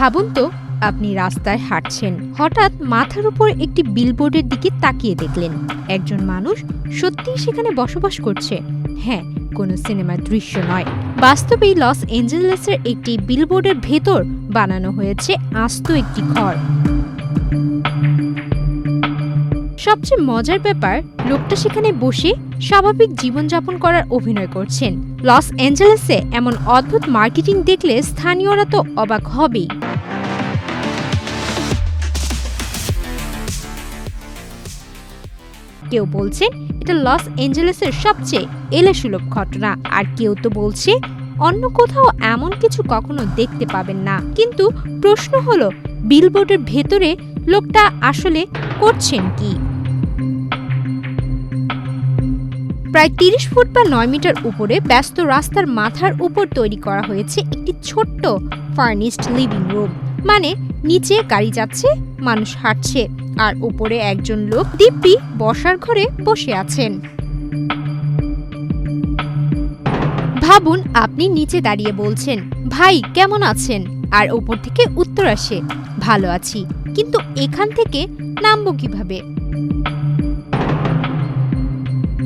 ভাবুন তো, আপনি রাস্তায় হাঁটছেন, হঠাৎ মাথার উপর একটি বিলবোর্ডের দিকে তাকিয়ে দেখলেন একজন মানুষ সত্যিই সেখানে বসবাস করছে। হ্যাঁ, কোনো সিনেমার দৃশ্য নয়, বাস্তবেই লস এঞ্জেলেসের একটি বিলবোর্ডের ভেতর বানানো হয়েছে আস্ত একটি ঘর। সবচেয়ে মজার ব্যাপার, লোকটা সেখানে বসে স্বাভাবিক জীবনযাপন করার অভিনয় করছেন। লস অ্যাঞ্জেলেসে এমন অদ্ভুত মার্কেটিং দেখলে স্থানীয়রা তো অবাক হবেই। কেউ বলছেন এটা লস অ্যাঞ্জেলেসের সবচেয়ে এলেসুলভ ঘটনা, আর কেউ তো বলছে অন্য কোথাও এমন কিছু কখনো দেখতে পাবেন না। কিন্তু প্রশ্ন হলো, বিলবোর্ডের ভেতরে লোকটা আসলে করছেন কি? প্রায় ৩০ ফুট বা ৯ মিটার উপরে ব্যস্ত রাস্তার মাথার উপর তৈরি করা হয়েছে একটি ছোট্ট ফার্নিশড লিভিং রুম। মানে নিচে গাড়ি যাচ্ছে, মানুষ হাঁটছে, আর উপরে একজন লোক দিব্যি বসার ঘরে বসে আছেন। ভাবুন, আপনি নিচে দাঁড়িয়ে বলছেন, ভাই কেমন আছেন? আর উপর থেকে উত্তর আসে, ভালো আছি, কিন্তু এখান থেকে নামবো কিভাবে?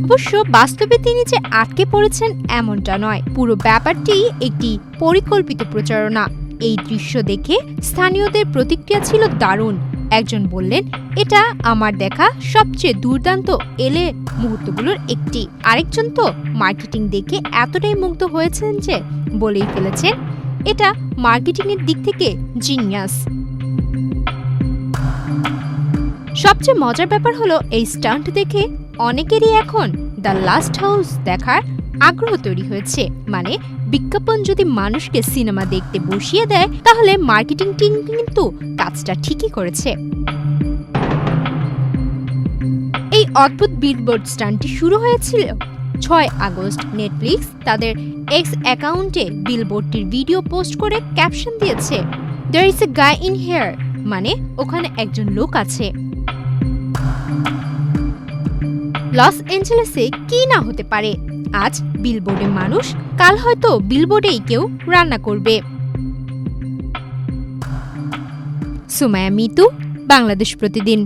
অবশ্য বাস্তবে তিনি যে আটকে পড়েছেন এমনটা নয়, পুরো ব্যাপারটি একটি পরিকল্পিত প্রচারণা। এই দৃশ্য দেখে স্থানীয়দের প্রতিক্রিয়া ছিল দারুণ। একজন বললেন, এটা আমার দেখা সবচেয়ে দুর্দান্ত এলে মুহূর্তগুলোর একটি। আরেকজন তো মার্কেটিং দেখে এতটাই মুগ্ধ হয়েছেন যে বলেই ফেলেছেন, এটা মার্কেটিং এর দিক থেকে জিনিয়াস। সবচেয়ে মজার ব্যাপার হলো, এই স্টান্ট দেখে অনেকেরই এখন দ্য লাস্ট হাউস দেখার আগ্রহ তৈরি হয়েছে। মানে বিজ্ঞাপন যদি মানুষকে সিনেমা দেখতে বসিয়ে দেয়, তাহলে মার্কেটিং টিম কিন্তু কাজটা ঠিকই করেছে। এই অদ্ভুত বিলবোর্ড স্টান্টটি শুরু হয়েছিল ৬ আগস্ট। নেটফ্লিক্স তাদের এক্স অ্যাকাউন্টে বিলবোর্ডটির ভিডিও পোস্ট করে ক্যাপশন দিয়েছে, there is a guy in here, মানে ওখানে একজন লোক আছে। লস অ্যাঞ্জেলেসে কি না হতে পারে? আজ বিলবোর্ডে মানুষ, কাল হয়তো বিলবোর্ডেই কেউ রান্না করবে। সুমাইয়া মিতু, বাংলাদেশ প্রতিদিন।